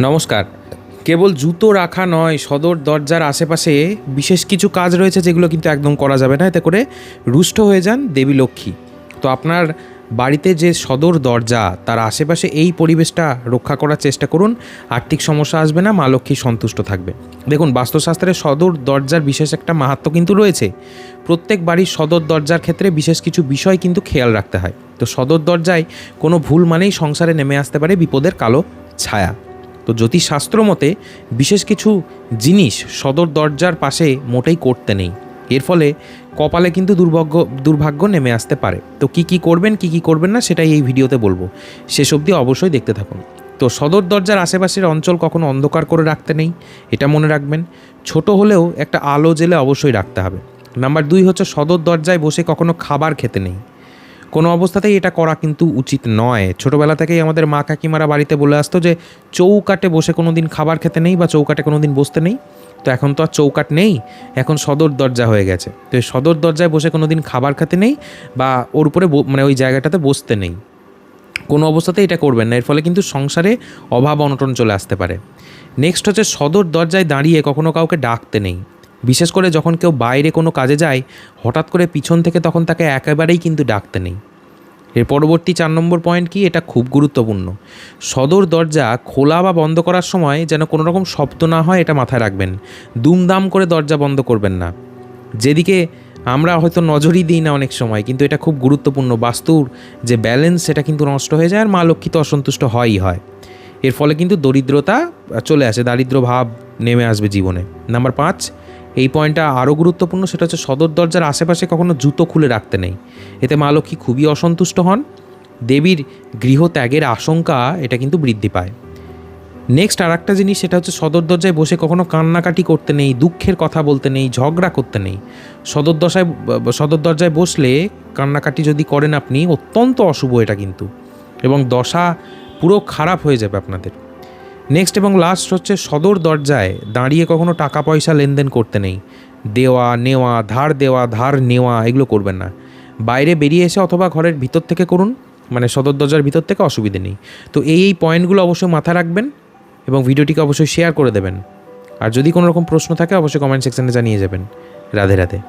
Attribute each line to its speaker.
Speaker 1: নমস্কার। কেবল জুতো রাখা নয়, সদর দরজার আশেপাশে বিশেষ কিছু কাজ রয়েছে যেগুলো কিন্তু একদম করা যাবে না, এতে করে রুষ্ট হয়ে যান দেবী লক্ষ্মী। তো আপনার বাড়িতে যে সদর দরজা তার আশেপাশে এই পরিবেশটা রক্ষা করার চেষ্টা করুন। আর্থিক সমস্যা আসবে না, মা লক্ষ্মী সন্তুষ্ট থাকবে। দেখুন, বাস্তুশাস্ত্রে সদর দরজার বিশেষ একটা মাহাত্ম্য কিন্তু রয়েছে। প্রত্যেক বাড়ির সদর দরজার ক্ষেত্রে বিশেষ কিছু বিষয় কিন্তু খেয়াল রাখতে হয়। তো সদর দরজায় কোনো ভুল মানেই সংসারে নেমে আসতে পারে বিপদের কালো ছায়া। তো জ্যোতিষশাস্ত্র মতে বিশেষ কিছু জিনিস সদর দরজার পাশে মোটেই করতে নেই। এর ফলে কপালে কিন্তু দুর্ভাগ্য নেমে আসতে পারে। তো কী করবেন কী করবেন না সেটাই এই ভিডিওতে বলবো, শেষ অবধি অবশ্যই দেখতে থাকুন। তো সদর দরজার আশেপাশের অঞ্চল কখনো অন্ধকার করে রাখতে নেই, এটা মনে রাখবেন। ছোট হলেও একটা আলো জেলে অবশ্যই রাখতে হবে। নাম্বার 2 হচ্ছে সদর দরজায় বসে কখনো খাবার খেতে নেই। কোনো অবস্থাতেই এটা করা কিন্তু উচিত নয়। ছোটোবেলা থেকেই আমাদের মা কাকিমারা বাড়িতে বলে আসতো যে চৌকাঠে বসে কোনো দিন খাবার খেতে নেই বা চৌকাঠে কোনো দিন বসতে নেই। তো এখন তো আর চৌকাঠ নেই, এখন সদর দরজা হয়ে গেছে। তো এই সদর দরজায় বসে কোনো দিন খাবার খেতে নেই বা ওর উপরে মানে ওই জায়গাটাতে বসতে নেই। কোনো অবস্থাতেই এটা করবেন না, এর ফলে কিন্তু সংসারে অভাব অনটন চলে আসতে পারে। নেক্সট হচ্ছে সদর দরজায় দাঁড়িয়ে কখনো কাউকে ডাকতে নেই। বিশেষ করে যখন কেউ বাইরে কোনো কাজে যায়, হঠাৎ করে পিছন থেকে তখন তাকে একেবারেই কিন্তু ডাকতে নেই। এর পরবর্তী 4 নম্বর পয়েন্ট কি, এটা খুব গুরুত্বপূর্ণ। সদর দরজা খোলা বা বন্ধ করার সময় যেন কোনো রকম শব্দ না হয়, এটা মাথায় রাখবেন। দুমদাম করে দরজা বন্ধ করবেন না। যেদিকে আমরা হয়তো নজরই দিই না অনেক সময়, কিন্তু এটা খুব গুরুত্বপূর্ণ। বাস্তুর যে ব্যালেন্স সেটা কিন্তু নষ্ট হয়ে যায়, আর মা লক্ষ্মী তো অসন্তুষ্ট হয়ই হয়। এর ফলে কিন্তু দরিদ্রতা চলে আসে, দারিদ্র ভাব নেমে আসবে জীবনে। নাম্বার 5, এই পয়েন্টটা আরও গুরুত্বপূর্ণ, সেটা হচ্ছে সদর দরজার আশেপাশে কখনো জুতো খুলে রাখতে নেই। এতে মা লক্ষ্মী খুবই অসন্তুষ্ট হন, দেবীর গৃহত্যাগের আশঙ্কা এটা কিন্তু বৃদ্ধি পায়। নেক্সট আর একটা জিনিস, সেটা হচ্ছে সদর দরজায় বসে কখনো কান্নাকাটি করতে নেই, দুঃখের কথা বলতে নেই, ঝগড়া করতে নেই। সদর দরজায় বসলে কান্নাকাটি যদি করেন আপনি, অত্যন্ত অশুভ এটা কিন্তু, এবং দশা পুরো খারাপ হয়ে যাবে আপনাদের। নেক্সট এবং লাস্ট হচ্ছে সদর দরজায় দাঁড়িয়ে কখনো টাকা পয়সা লেনদেন করতে নেই। দেওয়া নেওয়া, ধার নেওয়া এগুলো করবেন না। বাইরে বেরিয়ে এসে অথবা ঘরের ভিতর থেকে করুন, মানে সদর দরজার ভিতর থেকে অসুবিধে নেই। তো এই পয়েন্টগুলো অবশ্যই মাথায় রাখবেন এবং ভিডিওটিকে অবশ্যই শেয়ার করে দেবেন। আর যদি কোনো রকম প্রশ্ন থাকে অবশ্যই কমেন্ট সেকশনে জানিয়ে যাবেন। রাধে রাধে।